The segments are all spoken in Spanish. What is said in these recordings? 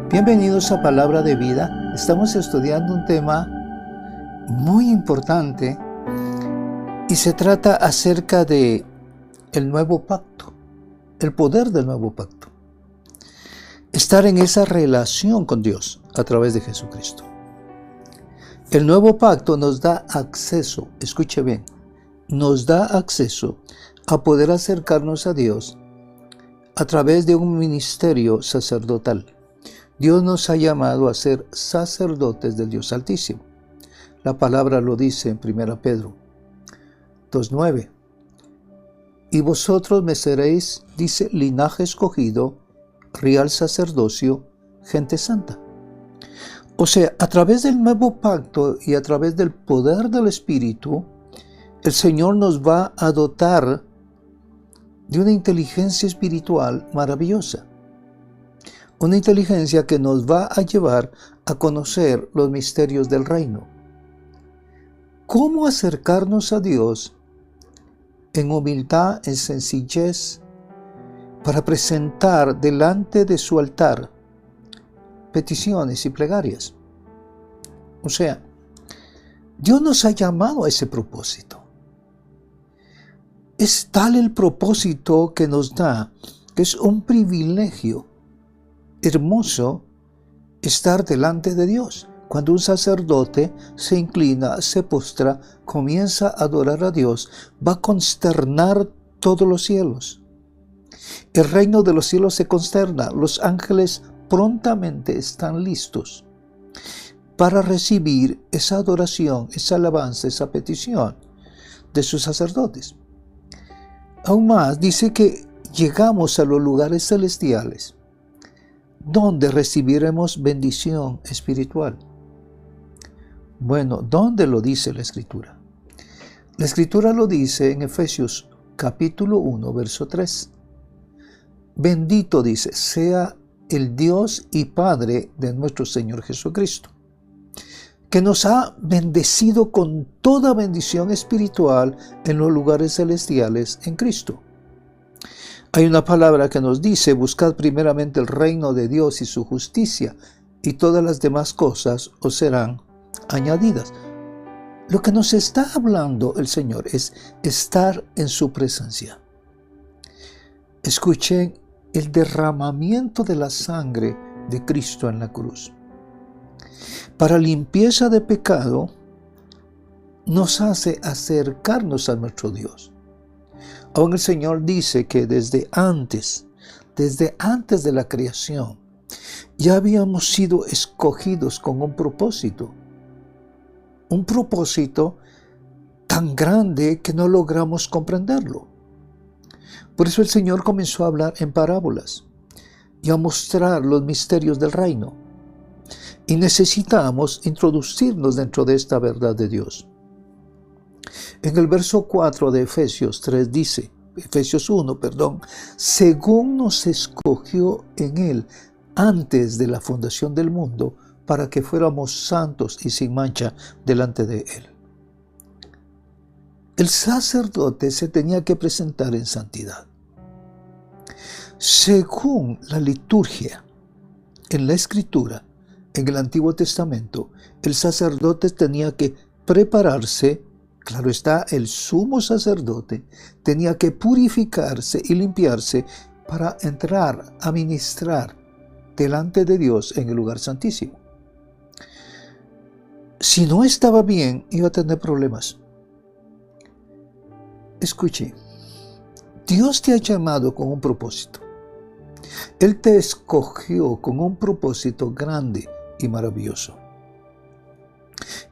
Bienvenidos a Palabra de Vida. Estamos estudiando un tema muy importante y se trata acerca de el nuevo pacto, el poder del nuevo pacto. Estar en esa relación con Dios a través de Jesucristo. El nuevo pacto nos da acceso, escuche bien, nos da acceso a poder acercarnos a Dios a través de un ministerio sacerdotal. Dios nos ha llamado a ser sacerdotes del Dios Altísimo. La palabra lo dice en 1 Pedro 2:9. Y vosotros me seréis, dice, linaje escogido, real sacerdocio, gente santa. O sea, a través del nuevo pacto y a través del poder del Espíritu, el Señor nos va a dotar de una inteligencia espiritual maravillosa. Una inteligencia que nos va a llevar a conocer los misterios del reino. ¿Cómo acercarnos a Dios en humildad, en sencillez, para presentar delante de su altar peticiones y plegarias? O sea, Dios nos ha llamado a ese propósito. Es tal el propósito que nos da, que es un privilegio hermoso estar delante de Dios. Cuando un sacerdote se inclina, se postra, comienza a adorar a Dios, va a consternar todos los cielos. El reino de los cielos se consterna. Los ángeles prontamente están listos para recibir esa adoración, esa alabanza, esa petición de sus sacerdotes. Aún más, dice que llegamos a los lugares celestiales donde recibiremos bendición espiritual. Bueno, ¿dónde lo dice la Escritura? La Escritura lo dice en Efesios capítulo 1, verso 3. Bendito, dice, sea el Dios y Padre de nuestro Señor Jesucristo, que nos ha bendecido con toda bendición espiritual en los lugares celestiales en Cristo. Hay una palabra que nos dice, buscad primeramente el reino de Dios y su justicia, y todas las demás cosas os serán añadidas. Lo que nos está hablando el Señor es estar en su presencia. Escuchen el derramamiento de la sangre de Cristo en la cruz. Para limpieza de pecado, nos hace acercarnos a nuestro Dios. Aún el Señor dice que desde antes de la creación, ya habíamos sido escogidos con un propósito tan grande que no logramos comprenderlo. Por eso el Señor comenzó a hablar en parábolas y a mostrar los misterios del reino. Y necesitamos introducirnos dentro de esta verdad de Dios. En el verso 4 de Efesios 1, según nos escogió en Él antes de la fundación del mundo, para que fuéramos santos y sin mancha delante de Él. El sacerdote se tenía que presentar en santidad. Según la liturgia, en la Escritura, en el Antiguo Testamento, el sacerdote tenía que prepararse. Claro está, el sumo sacerdote tenía que purificarse y limpiarse para entrar a ministrar delante de Dios en el lugar santísimo. Si no estaba bien, iba a tener problemas. Escuche, Dios te ha llamado con un propósito. Él te escogió con un propósito grande y maravilloso.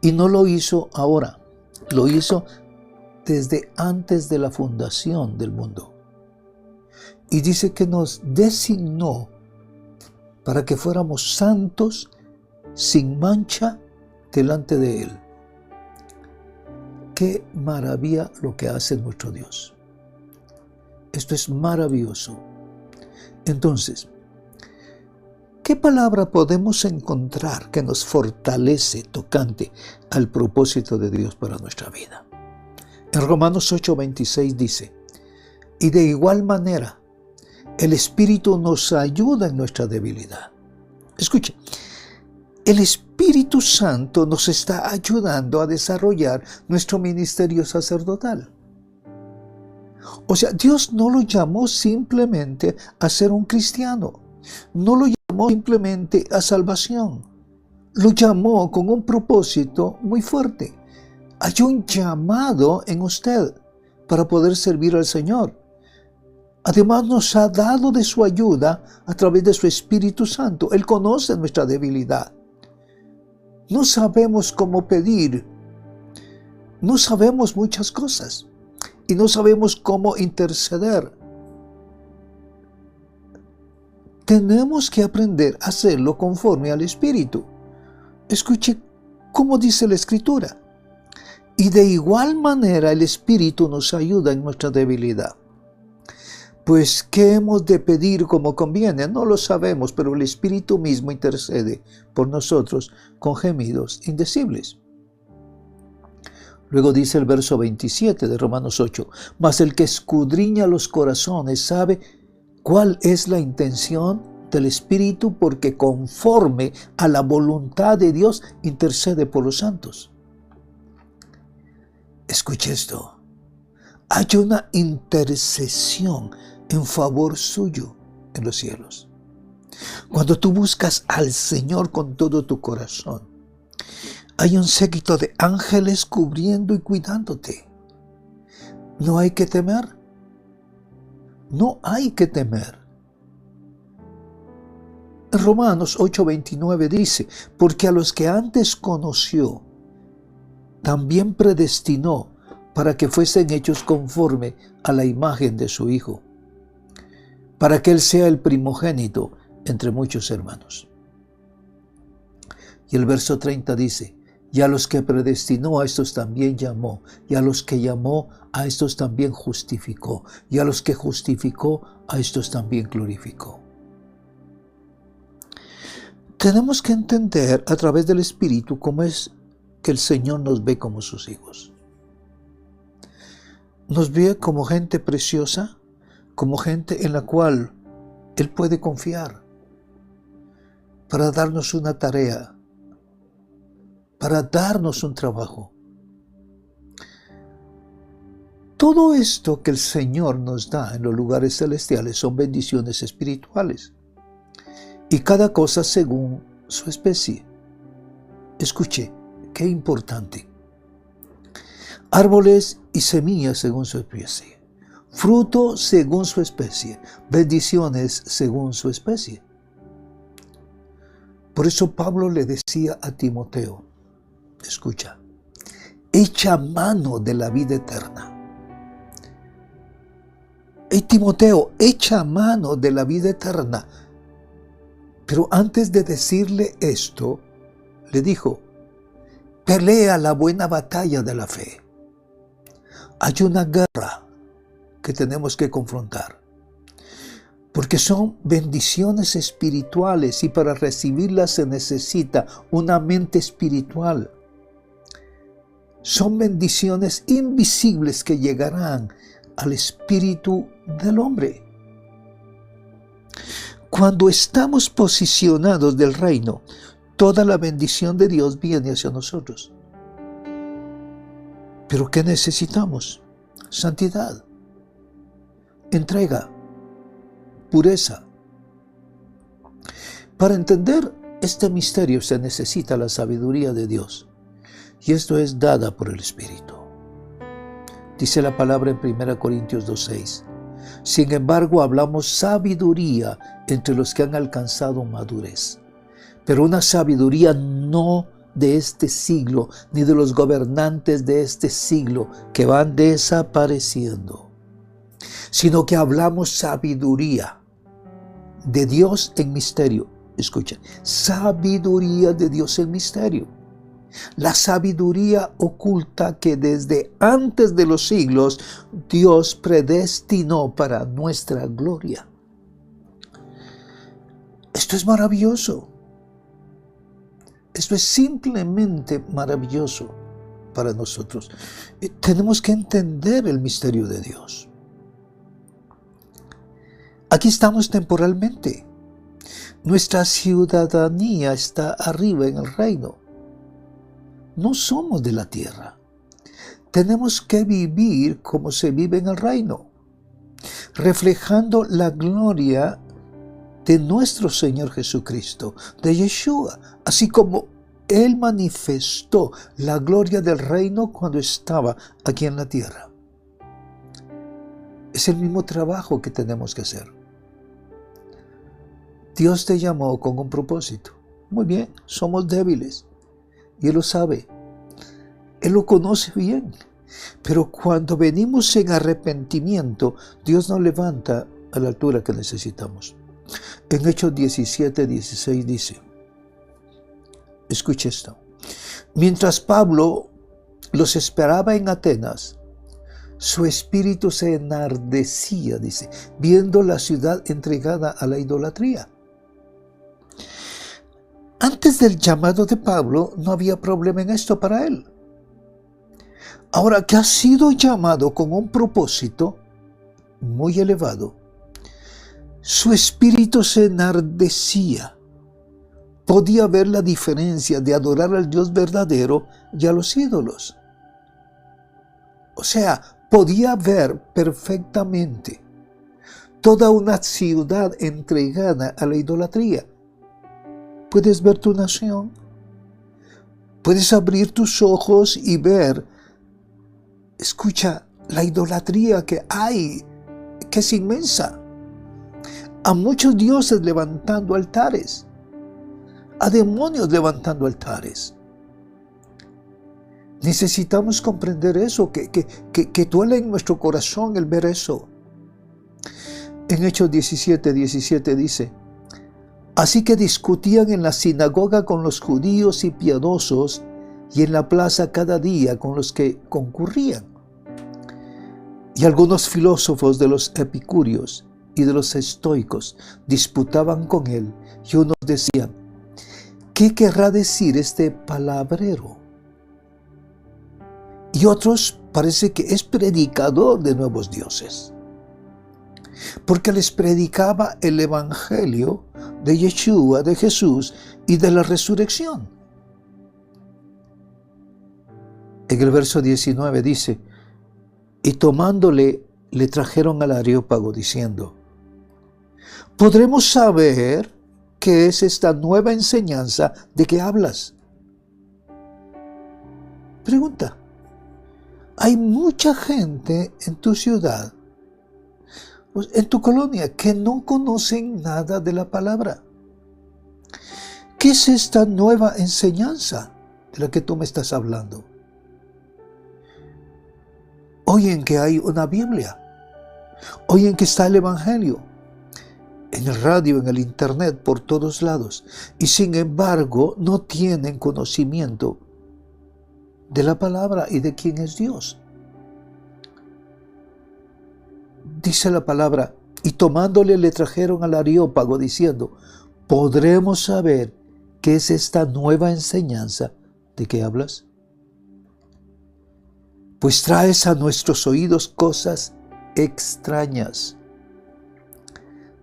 Y no lo hizo ahora. Lo hizo desde antes de la fundación del mundo. Y dice que nos designó para que fuéramos santos, sin mancha, delante de Él. Qué maravilla lo que hace nuestro Dios. Esto es maravilloso. Entonces, ¿qué palabra podemos encontrar que nos fortalece tocante al propósito de Dios para nuestra vida? En Romanos 8:26 dice, y de igual manera, el Espíritu nos ayuda en nuestra debilidad. Escuche, el Espíritu Santo nos está ayudando a desarrollar nuestro ministerio sacerdotal. O sea, Dios no lo llamó simplemente a ser un cristiano. No lo llamó simplemente a salvación. Lo llamó con un propósito muy fuerte. Hay un llamado en usted para poder servir al Señor. Además nos ha dado de su ayuda a través de su Espíritu Santo. Él conoce nuestra debilidad. No sabemos cómo pedir. No sabemos muchas cosas. Y no sabemos cómo interceder. Tenemos que aprender a hacerlo conforme al Espíritu. Escuche cómo dice la Escritura. Y de igual manera el Espíritu nos ayuda en nuestra debilidad. Pues, ¿qué hemos de pedir como conviene? No lo sabemos, pero el Espíritu mismo intercede por nosotros con gemidos indecibles. Luego dice el verso 27 de Romanos 8, mas el que escudriña los corazones sabe cuál es la intención del Espíritu, porque conforme a la voluntad de Dios intercede por los santos. Escuche esto. Hay una intercesión en favor suyo en los cielos. Cuando tú buscas al Señor con todo tu corazón, hay un séquito de ángeles cubriendo y cuidándote. No hay que temer. No hay que temer. En Romanos 8:29 dice, porque a los que antes conoció, también predestinó para que fuesen hechos conforme a la imagen de su Hijo, para que Él sea el primogénito entre muchos hermanos. Y el verso 30 dice, y a los que predestinó a estos también llamó, y a los que llamó a estos también justificó, y a los que justificó a estos también glorificó. Tenemos que entender a través del Espíritu cómo es que el Señor nos ve como sus hijos. Nos ve como gente preciosa, como gente en la cual Él puede confiar para darnos una tarea, para darnos un trabajo. Todo esto que el Señor nos da en los lugares celestiales son bendiciones espirituales. Y cada cosa según su especie. Escuche, qué importante. Árboles y semillas según su especie. Fruto según su especie. Bendiciones según su especie. Por eso Pablo le decía a Timoteo, escucha, echa mano de la vida eterna. Timoteo, echa mano de la vida eterna. Pero antes de decirle esto, le dijo, pelea la buena batalla de la fe. Hay una guerra que tenemos que confrontar, porque son bendiciones espirituales y para recibirlas se necesita una mente espiritual. Son bendiciones invisibles que llegarán al espíritu del hombre. Cuando estamos posicionados del reino, toda la bendición de Dios viene hacia nosotros. ¿Pero qué necesitamos? Santidad, entrega, pureza. Para entender este misterio se necesita la sabiduría de Dios, y esto es dada por el Espíritu. Dice la palabra en 1 Corintios 2:6. Sin embargo, hablamos sabiduría entre los que han alcanzado madurez, pero una sabiduría no de este siglo, ni de los gobernantes de este siglo que van desapareciendo, sino que hablamos sabiduría de Dios en misterio. Escuchen, sabiduría de Dios en misterio. La sabiduría oculta que desde antes de los siglos Dios predestinó para nuestra gloria. Esto es maravilloso. Esto es simplemente maravilloso para nosotros. Tenemos que entender el misterio de Dios. Aquí estamos temporalmente. Nuestra ciudadanía está arriba en el reino. No somos de la tierra. Tenemos que vivir como se vive en el reino, reflejando la gloria de nuestro Señor Jesucristo, de Yeshua, así como Él manifestó la gloria del reino cuando estaba aquí en la tierra. Es el mismo trabajo que tenemos que hacer. Dios te llamó con un propósito. Muy bien, somos débiles. Y Él lo sabe. Él lo conoce bien. Pero cuando venimos en arrepentimiento, Dios nos levanta a la altura que necesitamos. En Hechos 17:16 dice, escuche esto, mientras Pablo los esperaba en Atenas, su espíritu se enardecía, dice, viendo la ciudad entregada a la idolatría. Antes del llamado de Pablo no había problema en esto para él. Ahora que ha sido llamado con un propósito muy elevado, su espíritu se enardecía. Podía ver la diferencia de adorar al Dios verdadero y a los ídolos. O sea, podía ver perfectamente toda una ciudad entregada a la idolatría. ¿Puedes ver tu nación? ¿Puedes abrir tus ojos y ver, escucha, la idolatría que hay, que es inmensa? A muchos dioses levantando altares, a demonios levantando altares. Necesitamos comprender eso, que duele en nuestro corazón el ver eso. En Hechos 17:17 dice, así que discutían en la sinagoga con los judíos y piadosos y en la plaza cada día con los que concurrían. Y algunos filósofos de los epicúreos y de los estoicos disputaban con él y unos decían, ¿qué querrá decir este palabrero? Y otros parece que es predicador de nuevos dioses, porque les predicaba el evangelio de Yeshua, de Jesús y de la resurrección. En el verso 19 dice, y tomándole, le trajeron al Areópago diciendo, ¿podremos saber qué es esta nueva enseñanza de que hablas? Pregunta, hay mucha gente en tu ciudad, en tu colonia, que no conocen nada de la palabra. ¿Qué es esta nueva enseñanza de la que tú me estás hablando? Oyen que hay una Biblia, oyen que está el Evangelio, en el radio, en el internet, por todos lados, y sin embargo no tienen conocimiento de la palabra y de quién es Dios. Dice la palabra, y tomándole le trajeron al Areópago diciendo, ¿podremos saber qué es esta nueva enseñanza de que hablas? Pues traes a nuestros oídos cosas extrañas.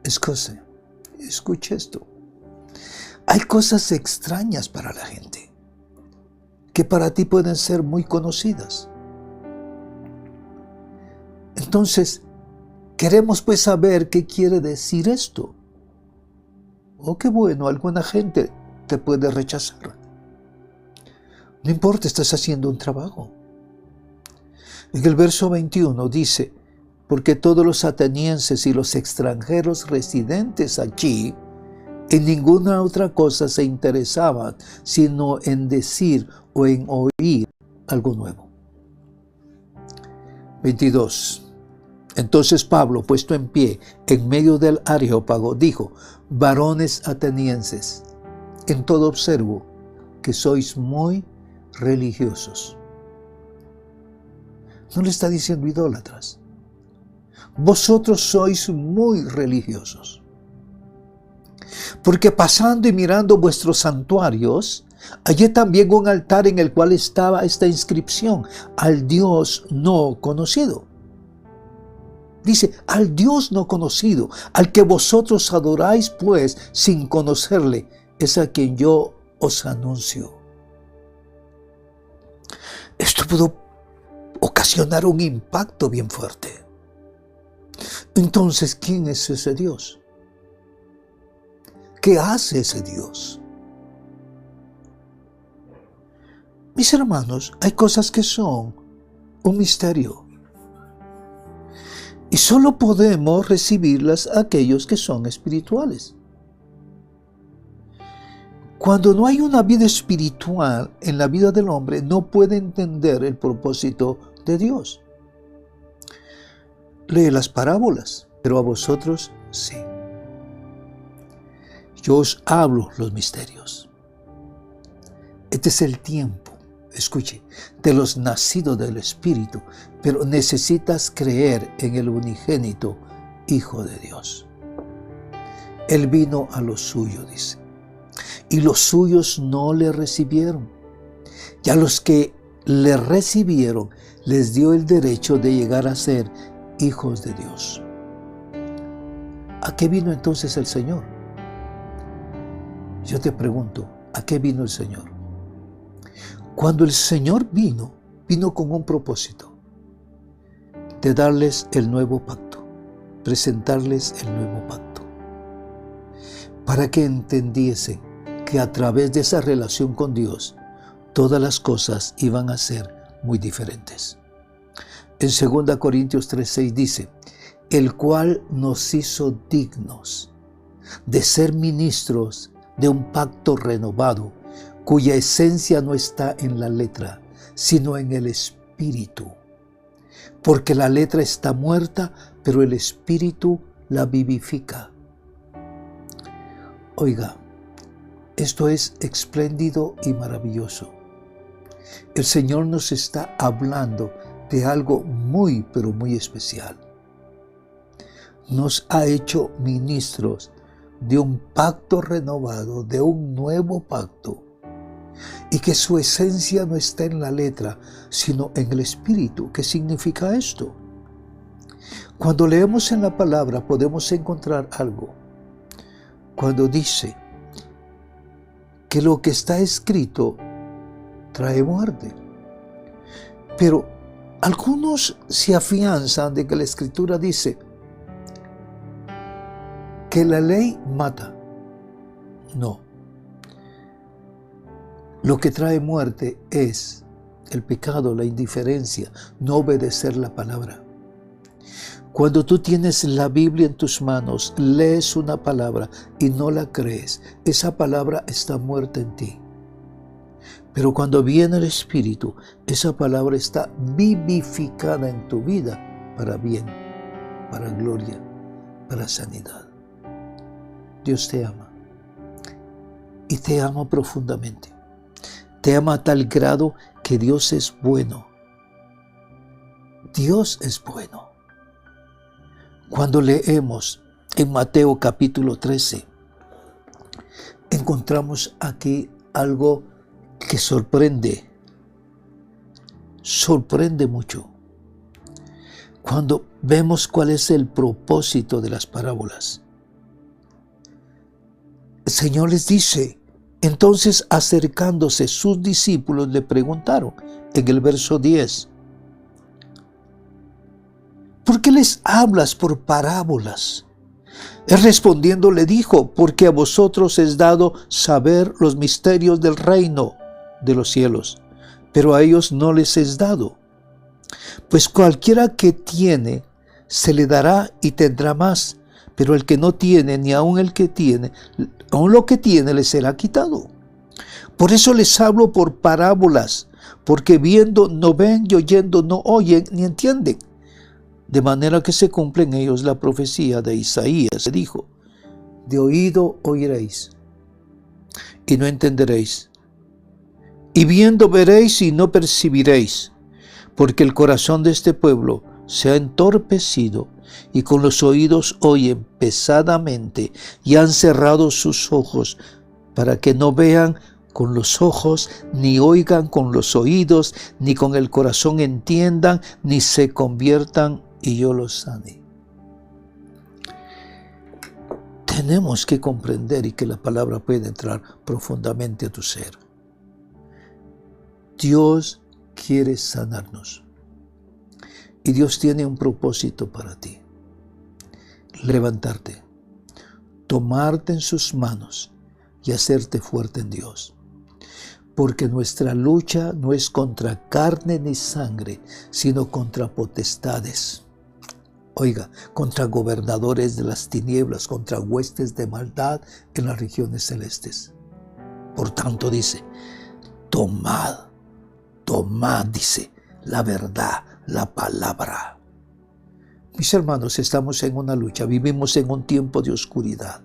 Escuche esto. Hay cosas extrañas para la gente, que para ti pueden ser muy conocidas. Entonces, queremos pues saber qué quiere decir esto. Oh, qué bueno, alguna gente te puede rechazar. No importa, estás haciendo un trabajo. En el verso 21 dice, porque todos los atenienses y los extranjeros residentes allí en ninguna otra cosa se interesaban, sino en decir o en oír algo nuevo. 22. Entonces Pablo, puesto en pie en medio del Areópago, dijo, varones atenienses, en todo observo que sois muy religiosos. No le está diciendo idólatras. Vosotros sois muy religiosos. Porque pasando y mirando vuestros santuarios, hallé también un altar en el cual estaba esta inscripción, al Dios no conocido. Dice, al Dios no conocido, al que vosotros adoráis pues sin conocerle, es a quien yo os anuncio. Esto pudo ocasionar un impacto bien fuerte. Entonces, ¿quién es ese Dios? ¿Qué hace ese Dios? Mis hermanos, hay cosas que son un misterio. Y solo podemos recibirlas aquellos que son espirituales. Cuando no hay una vida espiritual en la vida del hombre, no puede entender el propósito de Dios. Lee las parábolas, pero a vosotros sí. Yo os hablo los misterios. Este es el tiempo, escuche, de los nacidos del Espíritu, pero necesitas creer en el unigénito Hijo de Dios. Él vino a lo suyo, dice, y los suyos no le recibieron. Y a los que le recibieron, les dio el derecho de llegar a ser hijos de Dios. ¿A qué vino entonces el Señor? Yo te pregunto, ¿a qué vino el Señor? Cuando el Señor vino con un propósito, de darles el nuevo pacto, presentarles el nuevo pacto, para que entendiesen que a través de esa relación con Dios, todas las cosas iban a ser muy diferentes. En 2 Corintios 3:6 dice, el cual nos hizo dignos de ser ministros de un pacto renovado, cuya esencia no está en la letra, sino en el Espíritu. Porque la letra está muerta, pero el Espíritu la vivifica. Oiga, esto es espléndido y maravilloso. El Señor nos está hablando de algo muy, pero muy especial. Nos ha hecho ministros de un pacto renovado, de un nuevo pacto, y que su esencia no está en la letra, sino en el Espíritu. ¿Qué significa esto? Cuando leemos en la palabra podemos encontrar algo. Cuando dice que lo que está escrito trae muerte. Pero algunos se afianzan de que la Escritura dice que la ley mata. No. Lo que trae muerte es el pecado, la indiferencia, no obedecer la palabra. Cuando tú tienes la Biblia en tus manos, lees una palabra y no la crees, esa palabra está muerta en ti. Pero cuando viene el Espíritu, esa palabra está vivificada en tu vida para bien, para gloria, para sanidad. Dios te ama y te ama profundamente. Te ama a tal grado que Dios es bueno. Dios es bueno. Cuando leemos en Mateo capítulo 13, encontramos aquí algo que sorprende mucho. Cuando vemos cuál es el propósito de las parábolas. El Señor les dice, entonces acercándose sus discípulos le preguntaron en el verso 10, ¿por qué les hablas por parábolas? Él respondiendo le dijo, porque a vosotros es dado saber los misterios del reino de los cielos, pero a ellos no les es dado. Pues cualquiera que tiene, se le dará y tendrá más, pero el que no tiene, ni aun el que tiene, aun lo que tiene le será quitado. Por eso les hablo por parábolas, porque viendo no ven y oyendo no oyen ni entienden. De manera que se cumple en ellos la profecía de Isaías, que dijo, de oído oiréis y no entenderéis, y viendo veréis y no percibiréis, porque el corazón de este pueblo se ha entorpecido y con los oídos oyen pesadamente y han cerrado sus ojos para que no vean con los ojos, ni oigan con los oídos, ni con el corazón entiendan, ni se conviertan y yo los sane. tenemos que comprender y que la palabra puede entrar profundamente a tu ser. Dios quiere sanarnos. Y Dios tiene un propósito para ti. Levantarte, tomarte en sus manos y hacerte fuerte en Dios. Porque nuestra lucha no es contra carne ni sangre, sino contra potestades. Oiga, contra gobernadores de las tinieblas, contra huestes de maldad en las regiones celestes. Por tanto dice, tomad, dice, la verdad, la palabra. Mis hermanos, estamos en una lucha, vivimos en un tiempo de oscuridad,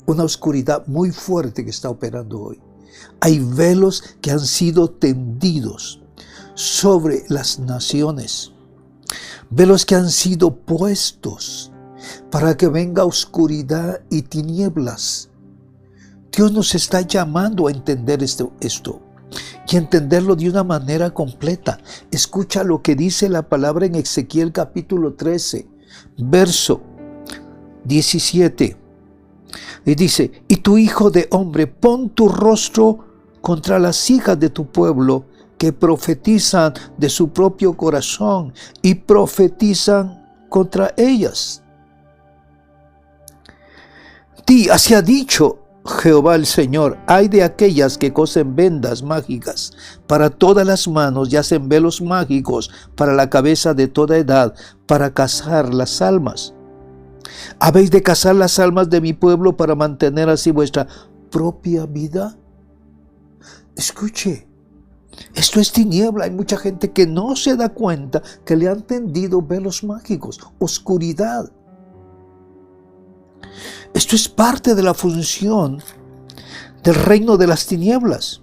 una oscuridad muy fuerte que está operando hoy. Hay velos que han sido tendidos sobre las naciones, velos que han sido puestos para que venga oscuridad y tinieblas. Dios nos está llamando a entender esto y entenderlo de una manera completa. Escucha lo que dice la palabra en Ezequiel capítulo 13, verso 17. Y dice, y tu hijo de hombre, pon tu rostro contra las hijas de tu pueblo que profetizan de su propio corazón y profetizan contra ellas. Así ha dicho Jehová el Señor, hay de aquellas que cosen vendas mágicas para todas las manos y hacen velos mágicos para la cabeza de toda edad, para cazar las almas. ¿Habéis de cazar las almas de mi pueblo para mantener así vuestra propia vida? Escuche, esto es tiniebla. Hay mucha gente que no se da cuenta que le han tendido velos mágicos, oscuridad. Esto es parte de la función del reino de las tinieblas.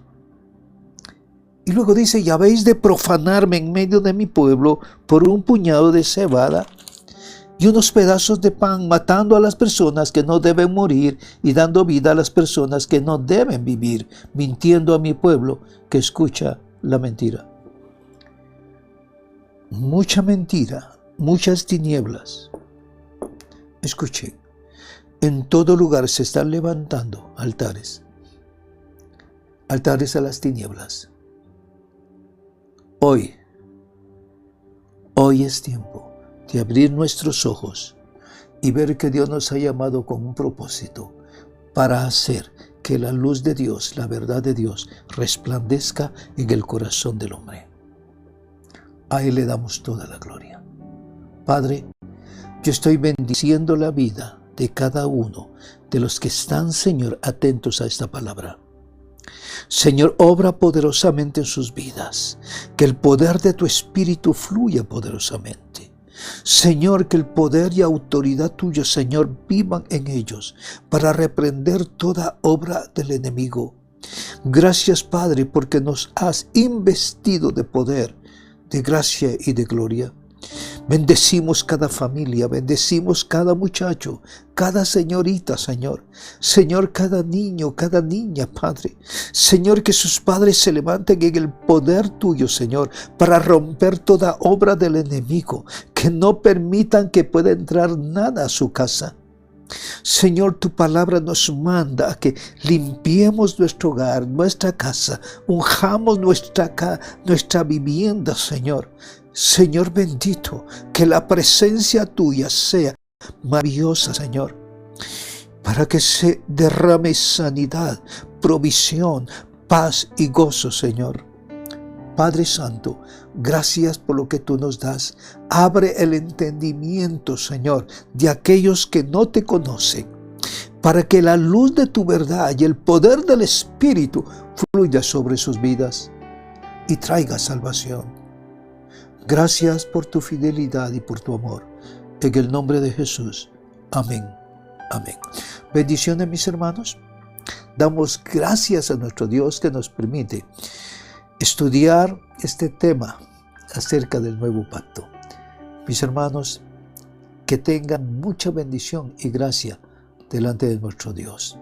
Y luego dice, y habéis de profanarme en medio de mi pueblo por un puñado de cebada y unos pedazos de pan, matando a las personas que no deben morir y dando vida a las personas que no deben vivir, mintiendo a mi pueblo que escucha la mentira. Mucha mentira, muchas tinieblas. Escuchen, en todo lugar se están levantando altares a las tinieblas. Hoy es tiempo de abrir nuestros ojos y ver que Dios nos ha llamado con un propósito para hacer que la luz de Dios, la verdad de Dios, resplandezca en el corazón del hombre. A Él le damos toda la gloria. Padre, yo estoy bendiciendo la vida de cada uno de los que están, Señor, atentos a esta palabra. Señor, obra poderosamente en sus vidas, que el poder de tu Espíritu fluya poderosamente. Señor, que el poder y autoridad tuya, Señor, vivan en ellos para reprender toda obra del enemigo. Gracias, Padre, porque nos has investido de poder, de gracia y de gloria. Bendecimos cada familia, bendecimos cada muchacho, cada señorita, Señor. Señor, cada niño, cada niña, Padre. Señor, que sus padres se levanten en el poder tuyo, Señor, para romper toda obra del enemigo, que no permitan que pueda entrar nada a su casa. Señor, tu palabra nos manda a que limpiemos nuestro hogar, nuestra casa, unjamos nuestra vivienda, Señor. Señor bendito, que la presencia tuya sea maravillosa, Señor, para que se derrame sanidad, provisión, paz y gozo, Señor. Padre Santo, gracias por lo que tú nos das. Abre el entendimiento, Señor, de aquellos que no te conocen, para que la luz de tu verdad y el poder del Espíritu fluya sobre sus vidas y traiga salvación. Gracias por tu fidelidad y por tu amor. En el nombre de Jesús. Amén. Amén. Bendiciones, mis hermanos. Damos gracias a nuestro Dios que nos permite estudiar este tema acerca del nuevo pacto. Mis hermanos, que tengan mucha bendición y gracia delante de nuestro Dios.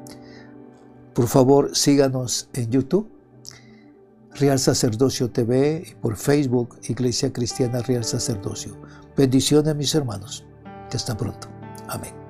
Por favor, síganos en YouTube, Real Sacerdocio TV, y por Facebook, Iglesia Cristiana Real Sacerdocio. Bendiciones, mis hermanos. Hasta pronto. Amén.